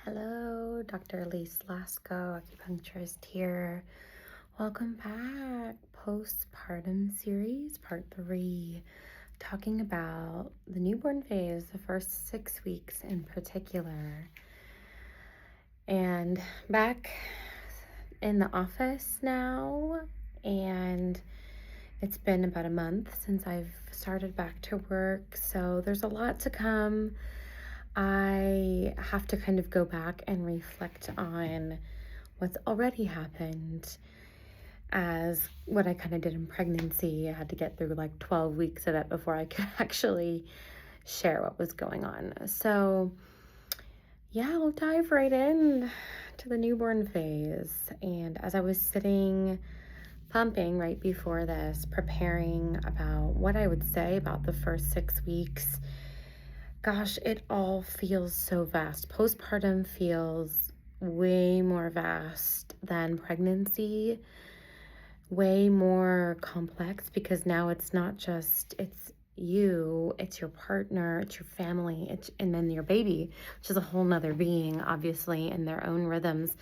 Hello, Dr. Elise Lasco, acupuncturist here. Welcome back. Postpartum series, part 3, talking about the newborn phase, the first 6 weeks in particular. And back in the office now, and it's been about a month since I've started back to work, so there's a lot to come. I have to kind of go back and reflect on what's already happened as what I kind of did in pregnancy. I had to get through like 12 weeks of it before I could actually share what was going on. So yeah, we'll dive right in to the newborn phase. And as I was sitting pumping right before this, preparing about what I would say about the first 6 weeks, gosh, it all feels so vast. Postpartum feels way more vast than pregnancy, way more complex, because now it's not just, it's you, it's your partner, it's your family, and then your baby, which is a whole nother being, obviously, in their own rhythms.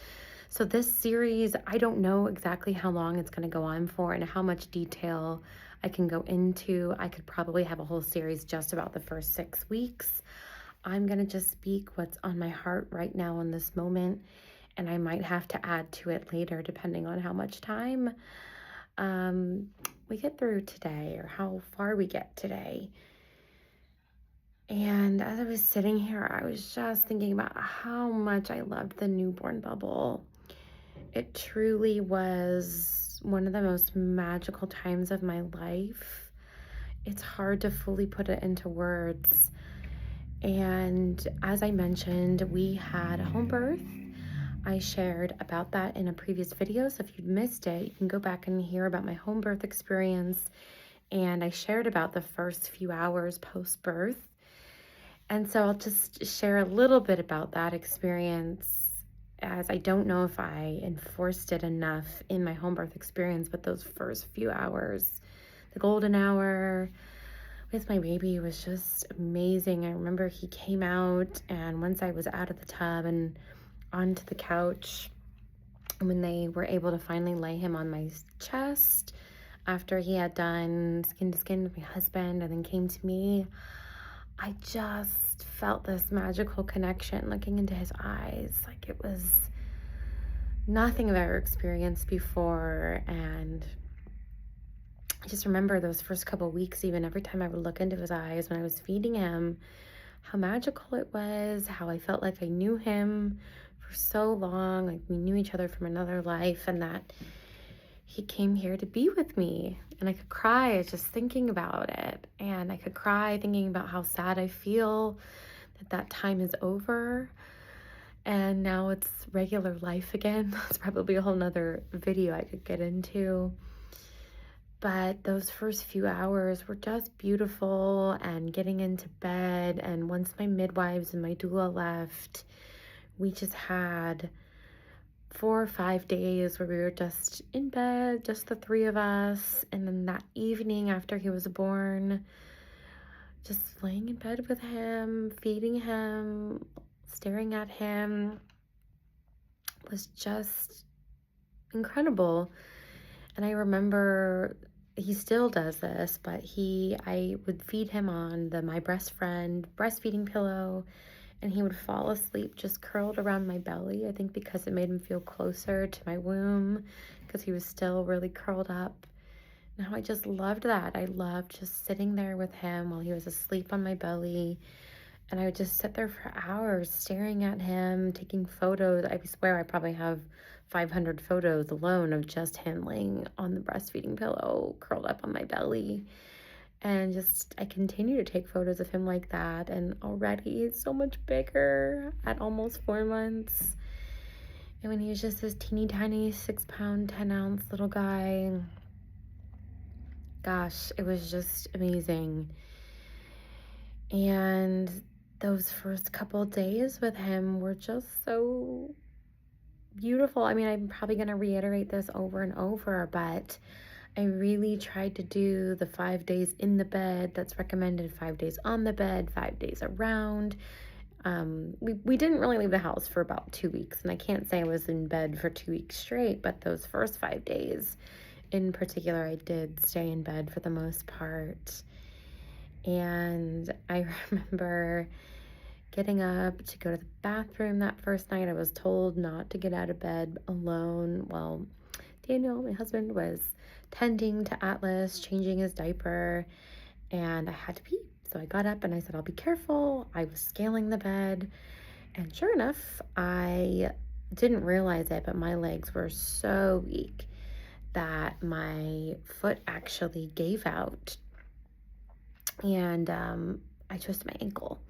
So this series, I don't know exactly how long it's going to go on for and how much detail I can go into. I could probably have a whole series just about the first 6 weeks. I'm going to just speak what's on my heart right now in this moment, and I might have to add to it later depending on how much time we get through today or how far we get today. And as I was sitting here, I was just thinking about how much I loved the newborn bubble. It truly was one of the most magical times of my life. It's hard to fully put it into words. And as I mentioned, we had a home birth. I shared about that in a previous video, so if you missed it, you can go back and hear about my home birth experience. And I shared about the first few hours post-birth. And so I'll just share a little bit about that experience, as I don't know if I enforced it enough in my home birth experience, but those first few hours, the golden hour with my baby, was just amazing. I remember he came out, and once I was out of the tub and onto the couch, when they were able to finally lay him on my chest after he had done skin to skin with my husband and then came to me, I just felt this magical connection looking into his eyes. Like, it was nothing I've ever experienced before. And I just remember those first couple weeks, even every time I would look into his eyes when I was feeding him, how magical it was, how I felt like I knew him for so long, like we knew each other from another life, and that he came here to be with me. And I could cry just thinking about it. And I could cry thinking about how sad I feel that time is over. And now it's regular life again. That's probably a whole nother video I could get into. But those first few hours were just beautiful, and getting into bed. And once my midwives and my doula left, we just had 4 or 5 days where we were just in bed, just the 3 of us. And then that evening after he was born, just laying in bed with him, feeding him, staring at him, was just incredible. And I remember, he still does this, but I would feed him on the My Breast Friend breastfeeding pillow, and he would fall asleep just curled around my belly, I think because it made him feel closer to my womb, because he was still really curled up. Now I just loved that. I loved just sitting there with him while he was asleep on my belly, and I would just sit there for hours staring at him, taking photos. I swear I probably have 500 photos alone of just him laying on the breastfeeding pillow, curled up on my belly. And just, I continue to take photos of him like that. And already he's so much bigger at almost 4 months. And when he was just this teeny tiny 6-pound, 10-ounce little guy, gosh, it was just amazing. And those first couple days with him were just so beautiful. I mean, I'm probably going to reiterate this over and over, but I really tried to do the 5 days in the bed that's recommended, 5 days on the bed, 5 days around. We didn't really leave the house for about 2 weeks, and I can't say I was in bed for 2 weeks straight, but those first 5 days in particular, I did stay in bed for the most part. And I remember getting up to go to the bathroom that first night. I was told not to get out of bed alone. Well, Daniel, my husband, was tending to Atlas, changing his diaper, and I had to pee. So I got up and I said, I'll be careful. I was scaling the bed, and sure enough, I didn't realize it, but my legs were so weak that my foot actually gave out, and I twisted my ankle.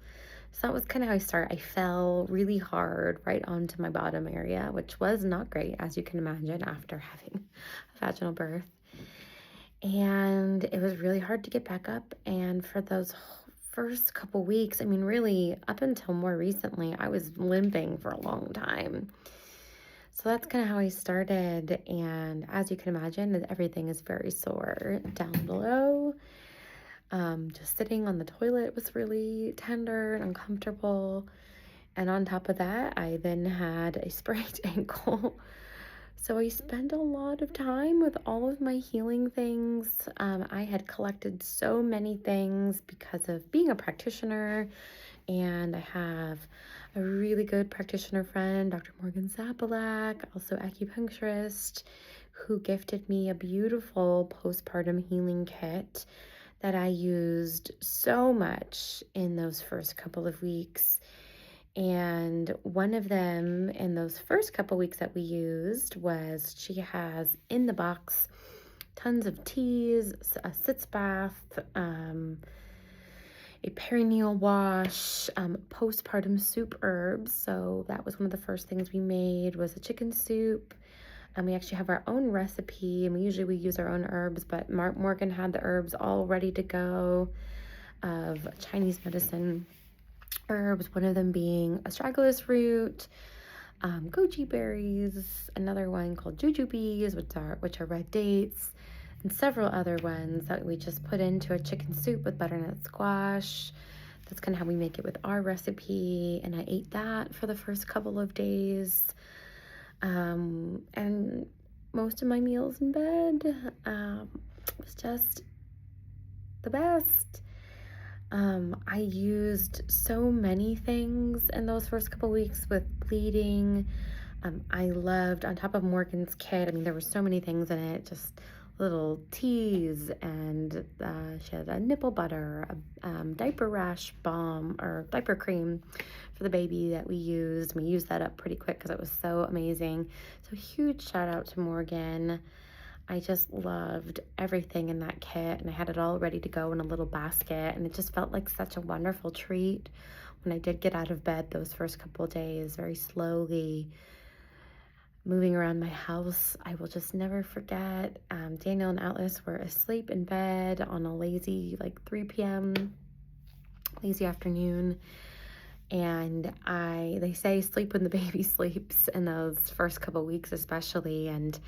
So that was kind of how I started. I fell really hard right onto my bottom area, which was not great, as you can imagine, after having a vaginal birth. And it was really hard to get back up. And for those first couple weeks, I mean, really, up until more recently, I was limping for a long time. So that's kind of how I started. And as you can imagine, everything is very sore down below. Just sitting on the toilet was really tender and uncomfortable. And on top of that, I then had a sprained ankle. So I spent a lot of time with all of my healing things. I had collected so many things because of being a practitioner, and I have a really good practitioner friend, Dr. Morgan Zapalak, also acupuncturist, who gifted me a beautiful postpartum healing kit that I used so much in those first couple of weeks. And one of them in those first couple weeks that we used was, she has in the box tons of teas, a sitz bath, a perineal wash, postpartum soup herbs. So that was one of the first things we made, was a chicken soup. And we actually have our own recipe, and we use our own herbs, but Morgan had the herbs all ready to go, of Chinese medicine herbs, one of them being astragalus root, goji berries, another one called jujubes, which are red dates, and several other ones that we just put into a chicken soup with butternut squash. That's kind of how we make it with our recipe, and I ate that for the first couple of days. And most of my meals in bed was just the best. I used so many things in those first couple weeks with bleeding. I loved, on top of Morgan's kit, I mean, there were so many things in it, just little teas, and she had a nipple butter, a diaper rash balm or diaper cream for the baby that we used. We used that up pretty quick because it was so amazing. So huge shout out to Morgan. I just loved everything in that kit, and I had it all ready to go in a little basket, and it just felt like such a wonderful treat when I did get out of bed those first couple of days, very slowly moving around my house. I will just never forget, Daniel and Atlas were asleep in bed on a lazy, like 3 p.m., lazy afternoon, and they say sleep when the baby sleeps in those first couple weeks especially, and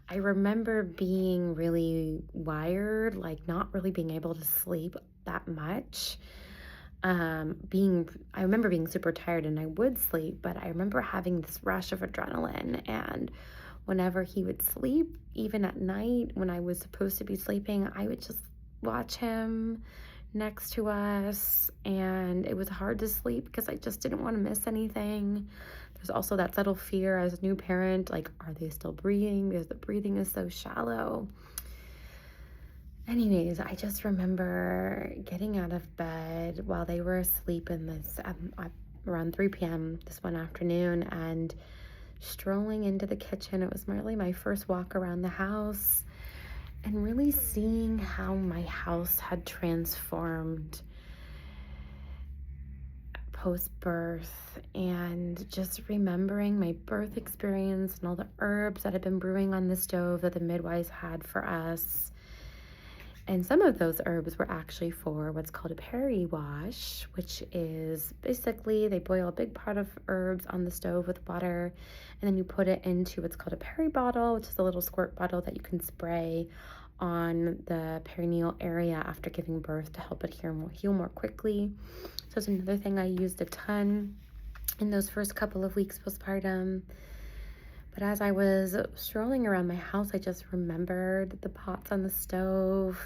I remember being really wired, like not really being able to sleep that much. I remember being super tired, and I would sleep, but I remember having this rush of adrenaline, and whenever he would sleep, even at night when I was supposed to be sleeping, I would just watch him next to us, and it was hard to sleep because I just didn't want to miss anything. There's also that subtle fear as a new parent, like, are they still breathing? Because the breathing is so shallow. Anyways, I just remember getting out of bed while they were asleep in this around 3 p.m. this one afternoon, and strolling into the kitchen. It was really my first walk around the house, and really seeing how my house had transformed post-birth, and just remembering my birth experience and all the herbs that had been brewing on the stove that the midwives had for us. And some of those herbs were actually for what's called a peri wash, which is basically they boil a big pot of herbs on the stove with water, and then you put it into what's called a peri bottle, which is a little squirt bottle that you can spray on the perineal area after giving birth to help it heal more quickly. So it's another thing I used a ton in those first couple of weeks postpartum. But as I was strolling around my house, I just remembered the pots on the stove.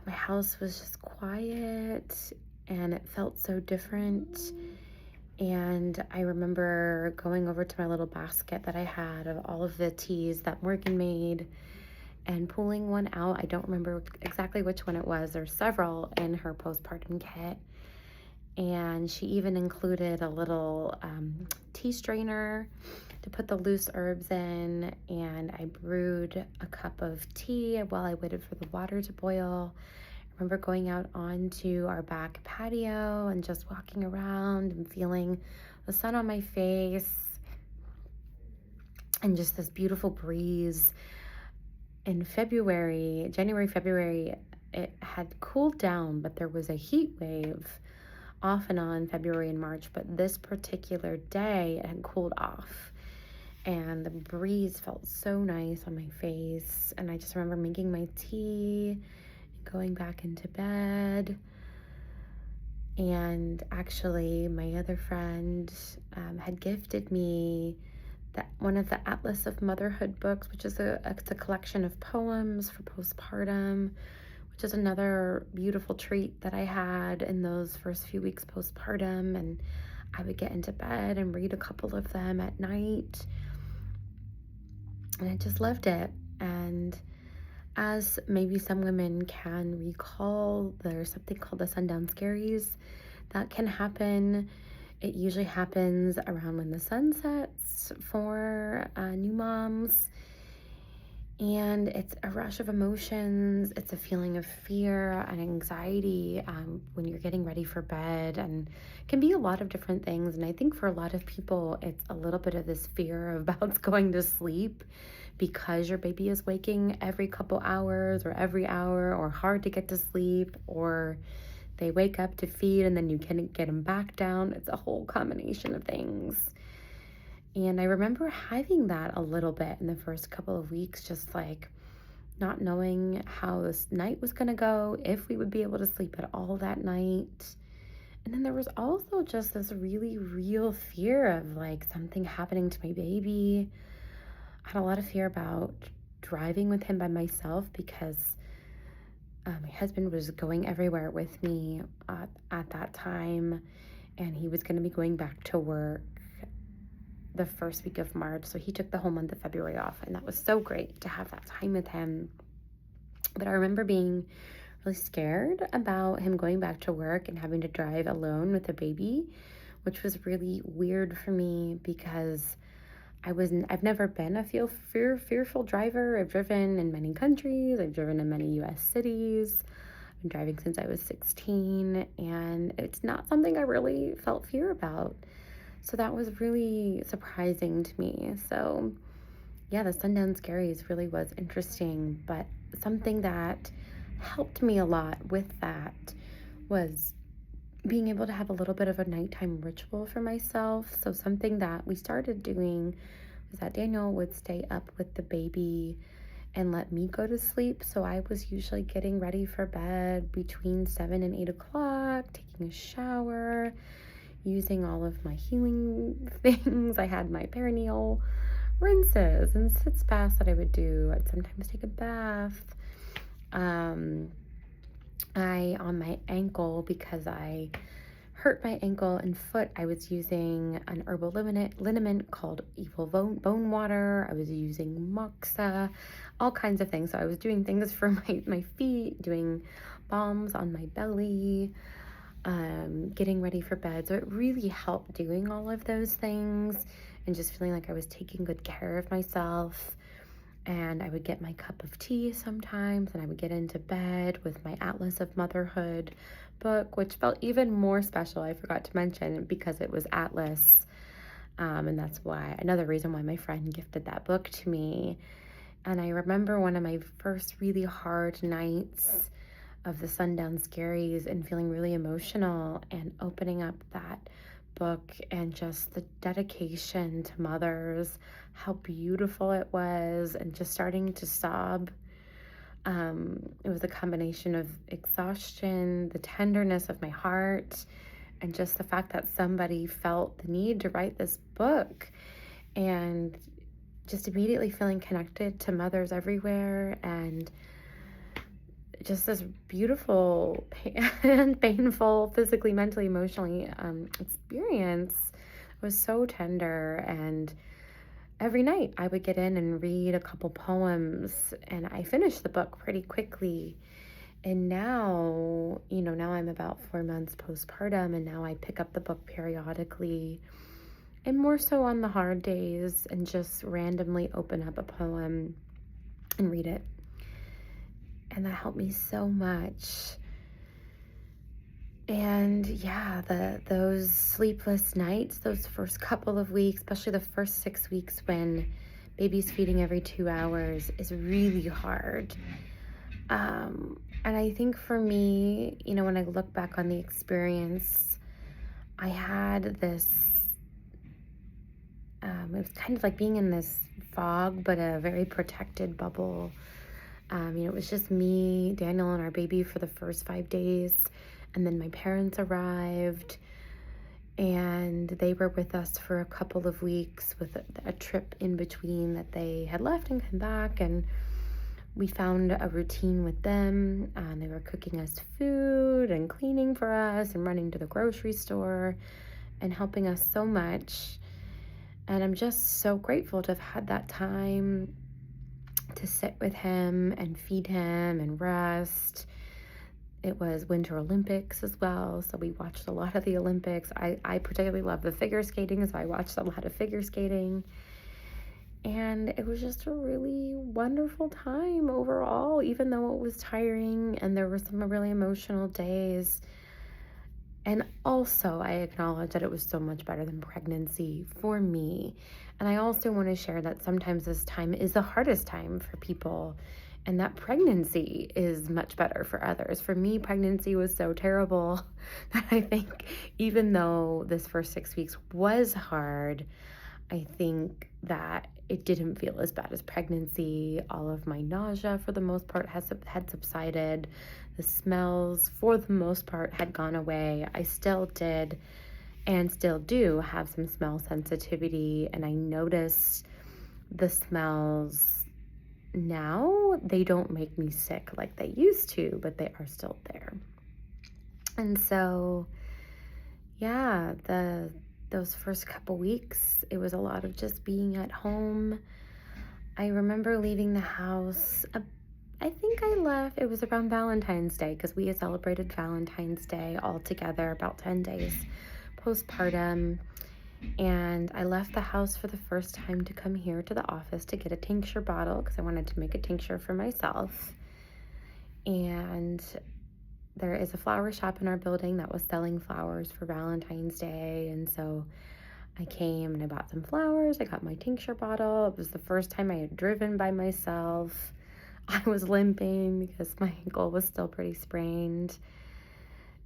My house was just quiet and it felt so different. And I remember going over to my little basket that I had of all of the teas that Morgan made and pulling one out. I don't remember exactly which one it was. There's several in her postpartum kit. And she even included a little tea strainer to put the loose herbs in. And I brewed a cup of tea while I waited for the water to boil. I remember going out onto our back patio and just walking around and feeling the sun on my face and just this beautiful breeze. In January, February, it had cooled down, but there was a heat wave off and on February and March. But this particular day, it had cooled off. And the breeze felt so nice on my face. And I just remember making my tea and going back into bed. And actually, my other friend had gifted me one of the Atlas of Motherhood books, which is it's a collection of poems for postpartum, which is another beautiful treat that I had in those first few weeks postpartum. And I would get into bed and read a couple of them at night. And I just loved it. And as maybe some women can recall, there's something called the sundown scaries that can happen. It usually happens around when the sun sets for new moms. And it's a rush of emotions. It's a feeling of fear and anxiety when you're getting ready for bed, and it can be a lot of different things. And I think for a lot of people, it's a little bit of this fear about going to sleep because your baby is waking every couple hours or every hour, or hard to get to sleep, or they wake up to feed and then you can't get them back down. It's a whole combination of things. And I remember having that a little bit in the first couple of weeks, just like not knowing how this night was going to go, if we would be able to sleep at all that night. And then there was also just this really real fear of like something happening to my baby. I had a lot of fear about driving with him by myself because my husband was going everywhere with me at that time, and he was going to be going back to work the first week of March. So he took the whole month of February off, and that was so great to have that time with him. But I remember being really scared about him going back to work and having to drive alone with a baby, which was really weird for me because I've never been a fearful driver. I've driven in many countries. I've driven in many US cities. I've been driving since I was 16, and it's not something I really felt fear about. So that was really surprising to me. So yeah, the sundown scaries really was interesting, but something that helped me a lot with that was being able to have a little bit of a nighttime ritual for myself. So something that we started doing was that Daniel would stay up with the baby and let me go to sleep. So I was usually getting ready for bed between 7 and 8 o'clock, taking a shower, using all of my healing things. I had my perineal rinses and sitz baths that I would do. I'd sometimes take a bath. On my ankle, because I hurt my ankle and foot, I was using an herbal liniment called Evil Bone Water. I was using moxa, all kinds of things. So I was doing things for my feet, doing balms on my belly, getting ready for bed. So it really helped doing all of those things and just feeling like I was taking good care of myself. And I would get my cup of tea sometimes, and I would get into bed with my Atlas of Motherhood book, which felt even more special, I forgot to mention, because it was Atlas. And that's another reason why my friend gifted that book to me. And I remember one of my first really hard nights of the sundown scaries and feeling really emotional and opening up that book and just the dedication to mothers, how beautiful it was, and just starting to sob It was a combination of exhaustion, the tenderness of my heart, and just the fact that somebody felt the need to write this book, and just immediately feeling connected to mothers everywhere, and just this beautiful and painful, physically, mentally, emotionally experience was so tender. And every night I would get in and read a couple poems, and I finished the book pretty quickly. And now, now I'm about 4 months postpartum, and now I pick up the book periodically, and more so on the hard days, and just randomly open up a poem and read it. And that helped me so much. And yeah, those sleepless nights, those first couple of weeks, especially the first 6 weeks when baby's feeding every 2 hours, is really hard. And I think for me, when I look back on the experience, I had this, it was kind of like being in this fog, but a very protected bubble. It was just me, Daniel, and our baby for the first 5 days. And then my parents arrived, and they were with us for a couple of weeks with a trip in between that they had left and come back. And we found a routine with them. They were cooking us food and cleaning for us and running to the grocery store and helping us so much. And I'm just so grateful to have had that time to sit with him and feed him and rest. It was Winter Olympics as well, so we watched a lot of the Olympics. I particularly love the figure skating, so I watched a lot of figure skating. And it was just a really wonderful time overall, even though it was tiring and there were some really emotional days. And also, I acknowledge that it was so much better than pregnancy for me. And I also want to share that sometimes this time is the hardest time for people, and that pregnancy is much better for others. For me, pregnancy was so terrible that I think even though this first 6 weeks was hard, I think that it didn't feel as bad as pregnancy. All of my nausea, for the most part, had subsided. The smells, for the most part, had gone away. I still did and still do have some smell sensitivity, and I notice the smells now. They don't make me sick like they used to, but they are still there. And so, yeah, those first couple weeks, it was a lot of just being at home. I remember leaving the house. I think I left, it was around Valentine's Day, because we had celebrated Valentine's Day all together, about 10 days postpartum. And I left the house for the first time to come here to the office to get a tincture bottle, because I wanted to make a tincture for myself. And there is a flower shop in our building that was selling flowers for Valentine's Day. And so I came and I bought some flowers. I got my tincture bottle. It was the first time I had driven by myself. I was limping because my ankle was still pretty sprained.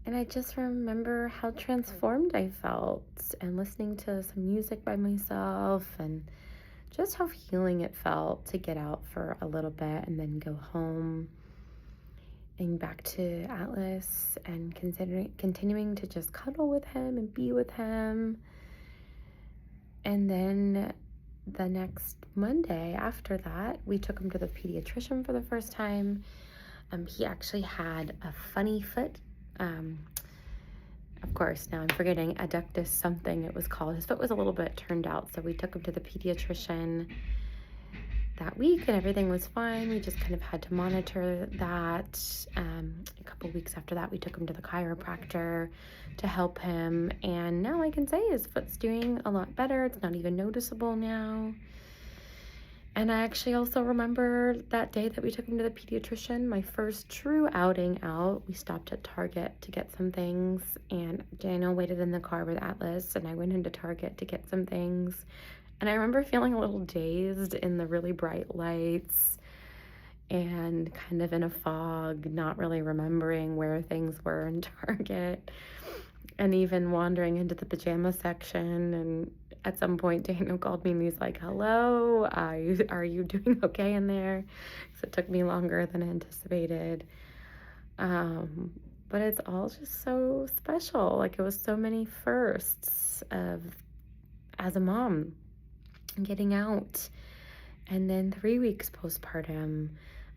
And I just remember how transformed I felt, and listening to some music by myself, and just how healing it felt to get out for a little bit and then go home and back to Atlas, and continuing to just cuddle with him and be with him. And then the next Monday after that, we took him to the pediatrician for the first time. He actually had a funny foot. Of course, now I'm forgetting, adductus something it was called. His foot was a little bit turned out, so we took him to the pediatrician that week, and everything was fine. We just kind of had to monitor that. A couple weeks after that, we took him to the chiropractor to help him, and now I can say his foot's doing a lot better. It's not even noticeable now. And I actually also remember that day that we took him to the pediatrician, my first true outing out. We stopped at Target to get some things, and Daniel waited in the car with Atlas, and I went into Target to get some things. And I remember feeling a little dazed in the really bright lights and kind of in a fog, not really remembering where things were in Target. and even wandering into the pajama section. And at some point, Daniel called me and he's like, "Hello, are you doing okay in there?" So it took me longer than anticipated. But it's all just so special. Like, it was so many firsts of as a mom, getting out. And then 3 weeks postpartum,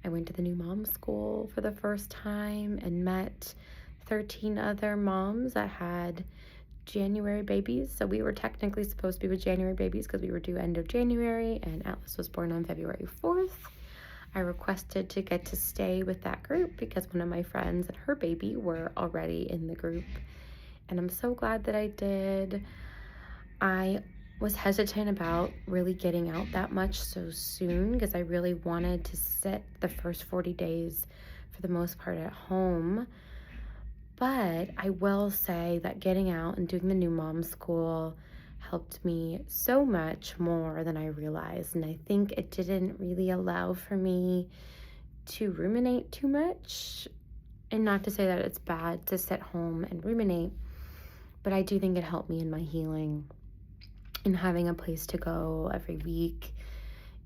I went to the new mom school for the first time and met 13 other moms that had January babies. So we were technically supposed to be with January babies because we were due end of January, and Atlas was born on February 4th. I requested to get to stay with that group because one of my friends and her baby were already in the group. And I'm so glad that I did. I was hesitant about really getting out that much so soon because I really wanted to sit the first 40 days for the most part at home. But I will say that getting out and doing the new mom school helped me so much more than I realized. And I think it didn't really allow for me to ruminate too much. And not to say that it's bad to sit home and ruminate, but I do think it helped me in my healing and having a place to go every week.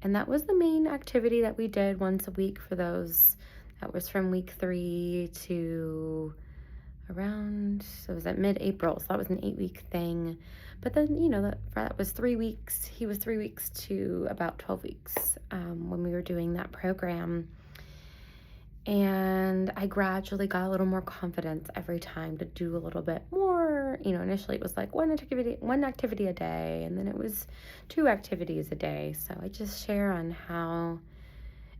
And that was the main activity that we did once a week for those. That was from week 3 to around, so it was at mid-April, so that was an 8-week thing. But then, that was 3 weeks. He was 3 weeks to about 12 weeks when we were doing that program. And I gradually got a little more confidence every time to do a little bit more. Initially it was like one activity a day, and then it was 2 activities a day. So I just share on how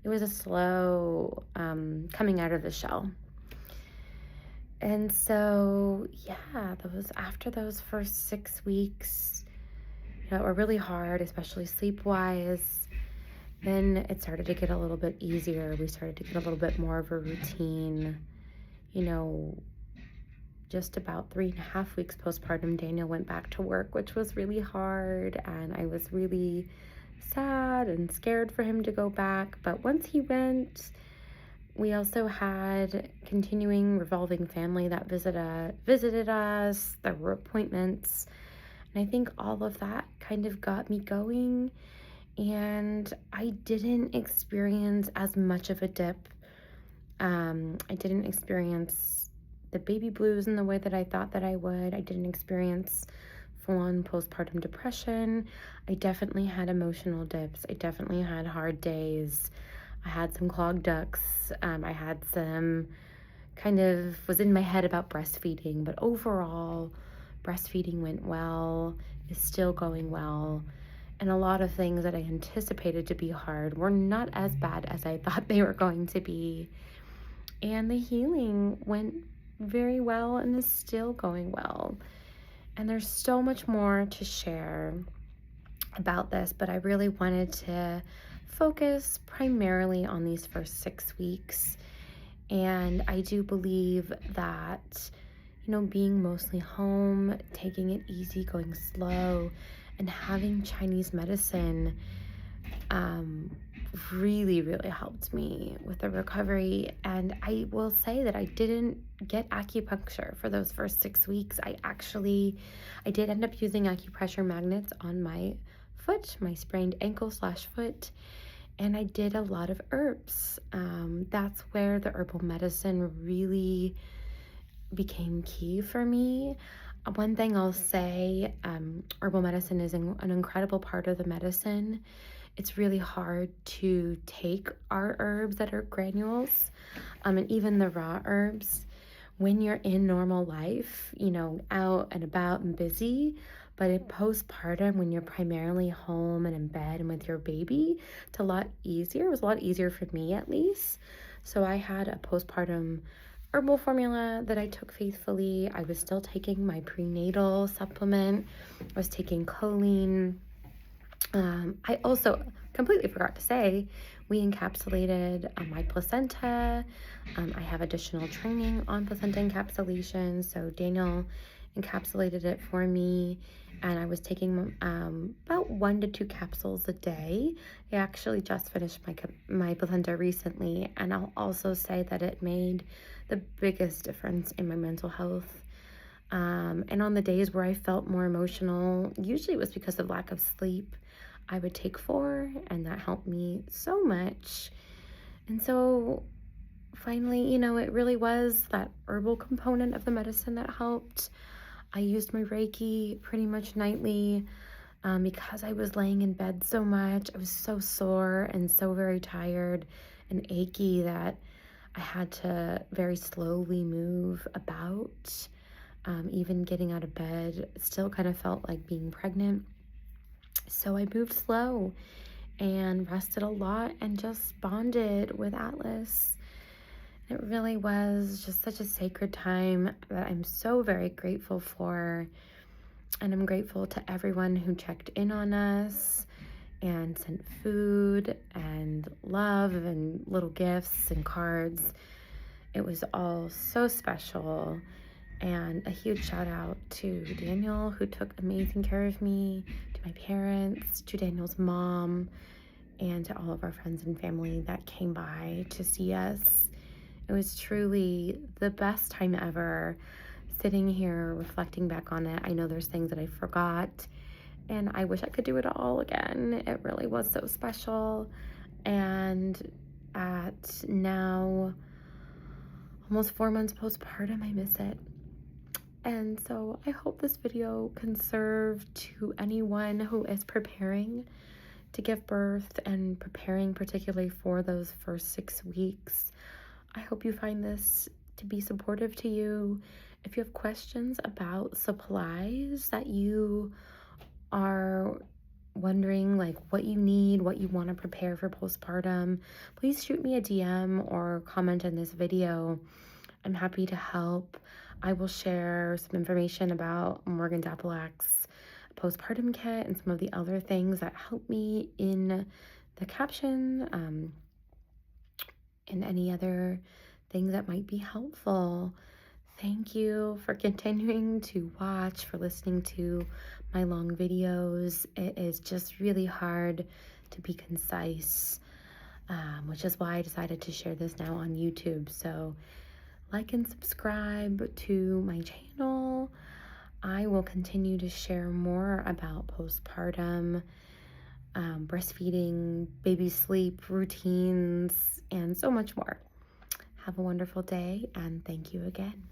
it was a slow coming out of the shell. And so, yeah, after those first 6 weeks, were really hard, especially sleep-wise. Then it started to get a little bit easier. We started to get a little bit more of a routine. Just about 3.5 weeks postpartum, Daniel went back to work, which was really hard. And I was really sad and scared for him to go back. But once he went, we also had continuing revolving family that visited us. There were appointments. And I think all of that kind of got me going. And I didn't experience as much of a dip. I didn't experience the baby blues in the way that I thought that I would. I didn't experience full-on postpartum depression. I definitely had emotional dips. I definitely had hard days. I had some clogged ducts. I had some was in my head about breastfeeding, but overall, breastfeeding went well, is still going well. And a lot of things that I anticipated to be hard were not as bad as I thought they were going to be. And the healing went very well and is still going well. And there's so much more to share about this, but I really wanted to focus primarily on these first 6 weeks. And I do believe that, being mostly home, taking it easy, going slow, and having Chinese medicine really, really helped me with the recovery. And I will say that I didn't get acupuncture for those first 6 weeks. I did end up using acupressure magnets on my foot, my sprained ankle/foot, and I did a lot of herbs. That's where the herbal medicine really became key for me. One thing I'll say, herbal medicine is an incredible part of the medicine. It's really hard to take our herbs that are granules, and even the raw herbs when you're in normal life, out and about and busy. But in postpartum, when you're primarily home and in bed and with your baby, it's a lot easier. It was a lot easier for me, at least. So I had a postpartum herbal formula that I took faithfully. I was still taking my prenatal supplement. I was taking choline. I also completely forgot to say, we encapsulated my placenta. I have additional training on placenta encapsulation, so Daniel encapsulated it for me, and I was taking about 1 to 2 capsules a day. I actually just finished my placenta recently, and I'll also say that it made the biggest difference in my mental health. And on the days where I felt more emotional, usually it was because of lack of sleep, I would take 4, and that helped me so much. And so finally, it really was that herbal component of the medicine that helped. I used my Reiki pretty much nightly because I was laying in bed so much. I was so sore and so very tired and achy that I had to very slowly move about. Even getting out of bed still kind of felt like being pregnant. So I moved slow and rested a lot and just bonded with Atlas. It really was just such a sacred time that I'm so very grateful for. And I'm grateful to everyone who checked in on us and sent food and love and little gifts and cards. It was all so special. And a huge shout out to Daniel, who took amazing care of me, to my parents, to Daniel's mom, and to all of our friends and family that came by to see us. It was truly the best time ever. Sitting here reflecting back on it, I know there's things that I forgot, and I wish I could do it all again. It really was so special. And at now almost 4 months postpartum, I miss it. And so I hope this video can serve to anyone who is preparing to give birth and preparing particularly for those first 6 weeks. I hope you find this to be supportive to you. If you have questions about supplies that you are wondering, like what you need, what you want to prepare for postpartum, please shoot me a DM or comment in this video. I'm happy to help. I will share some information about Morgan Dappelak's postpartum kit and some of the other things that help me in the caption, and any other things that might be helpful. Thank you for continuing to watch, for listening to my long videos. It is just really hard to be concise, which is why I decided to share this now on YouTube. So like and subscribe to my channel. I will continue to share more about postpartum, breastfeeding, baby sleep routines, and so much more. Have a wonderful day, and thank you again.